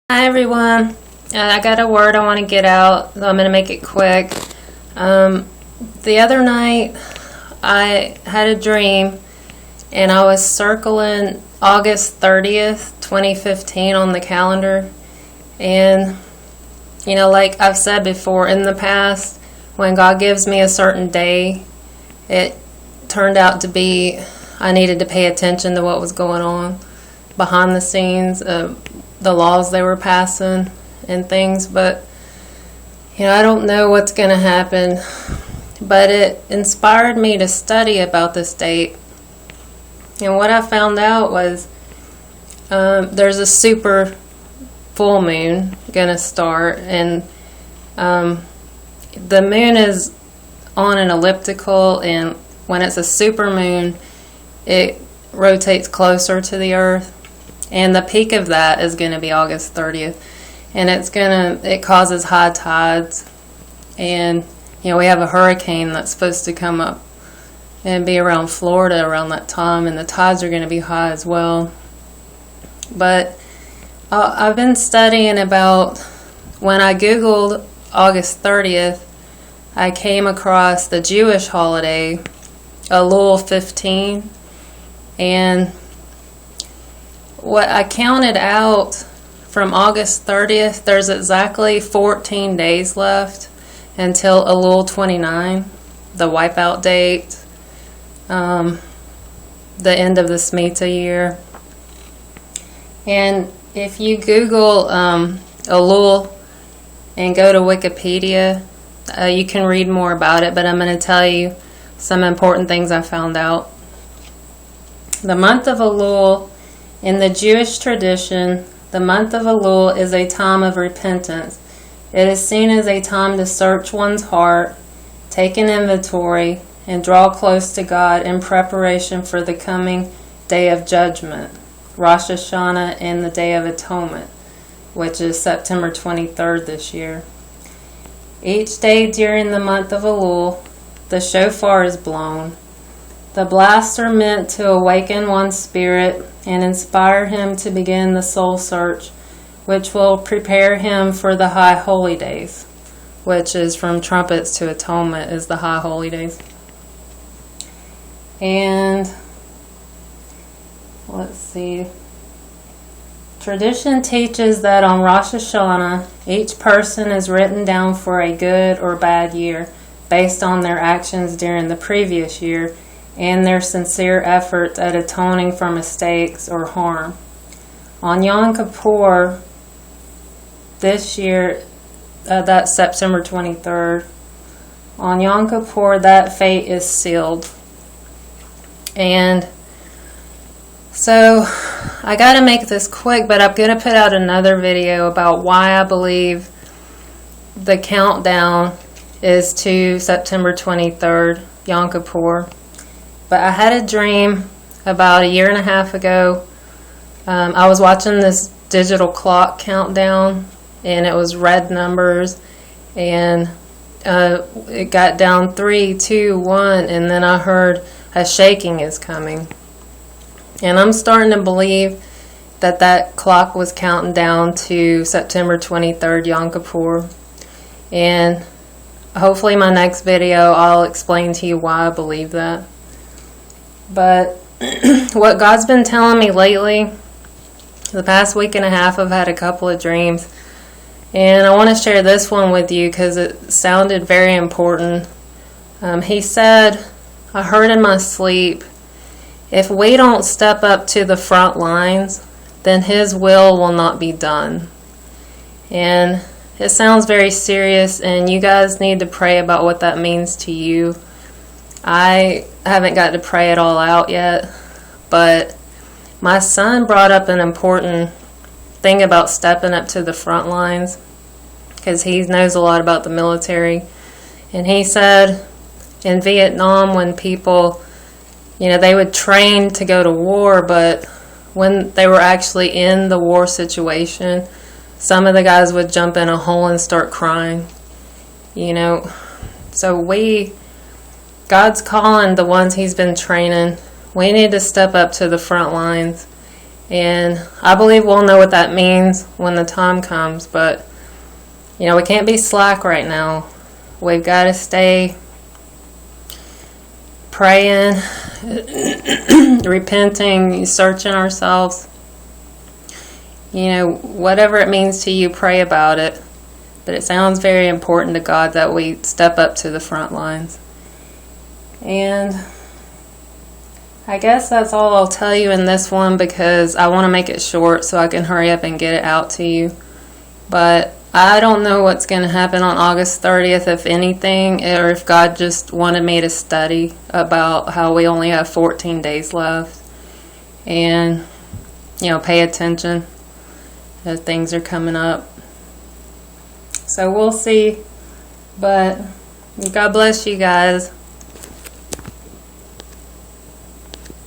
Hi everyone, I got a word I want to get out, so I'm going to make it quick. The other night I had a dream and I was circling August 30th, 2015 on the calendar, and like I've said before in the past, when God gives me a certain day, it turned out to be I needed to pay attention to what was going on behind the scenes, the laws they were passing and things, but I don't know what's going to happen, but it inspired me to study about this date. And what I found out was there's a super full moon going to start, and the moon is on an elliptical, and when it's a super moon it rotates closer to the earth. And the peak of that is going to be August 30th. And it causes high tides. And, we have a hurricane that's supposed to come up and be around Florida around that time. And the tides are going to be high as well. But I've been studying about, when I Googled August 30th, I came across the Jewish holiday, Elul 15. And what I counted out from August 30th, there's exactly 14 days left until Elul 29, the wipeout date, the end of the Shemitah year. And if you Google Elul and go to Wikipedia, you can read more about it, but I'm going to tell you some important things I found out. The month of Elul, in the Jewish tradition, the month of Elul is a time of repentance. It is seen as a time to search one's heart, take an inventory, and draw close to God in preparation for the coming Day of Judgment, Rosh Hashanah, and the Day of Atonement, which is September 23rd this year. Each day during the month of Elul, the shofar is blown. The blasts are meant to awaken one's spirit and inspire him to begin the soul search, which will prepare him for the high holy days, which is from trumpets to atonement is the high holy days. And let's see. Tradition teaches that on Rosh Hashanah, each person is written down for a good or bad year based on their actions during the previous year and their sincere efforts at atoning for mistakes or harm. On Yom Kippur this year, that's September 23rd, on Yom Kippur that fate is sealed. And so I got to make this quick, but I'm going to put out another video about why I believe the countdown is to September 23rd, Yom Kippur. But I had a dream about a year and a half ago. I was watching this digital clock countdown, and it was red numbers, and it got down 3, 2, 1, and then I heard a shaking is coming. And I'm starting to believe that clock was counting down to September 23rd, Yom Kippur. And hopefully my next video I'll explain to you why I believe that. But what God's been telling me lately, the past week and a half, I've had a couple of dreams. And I want to share this one with you because it sounded very important. He said, I heard in my sleep, if we don't step up to the front lines, then His will not be done. And it sounds very serious, and you guys need to pray about what that means to you. I haven't got to pray it all out yet, but my son brought up an important thing about stepping up to the front lines because he knows a lot about the military. And he said in Vietnam, when people, they would train to go to war, but when they were actually in the war situation, some of the guys would jump in a hole and start crying. So God's calling the ones He's been training. We need to step up to the front lines And I believe we'll know what that means when the time comes. But, we can't be slack right now. We've got to stay praying, repenting, searching ourselves. Whatever it means to you, pray about it. But it sounds very important to God that we step up to the front lines. And I guess that's all I'll tell you in this one, because I want to make it short so I can hurry up and get it out to you. But I don't know what's going to happen on August 30th, if anything, or if God just wanted me to study about how we only have 14 days left. And, pay attention as things are coming up. So we'll see. But God bless you guys.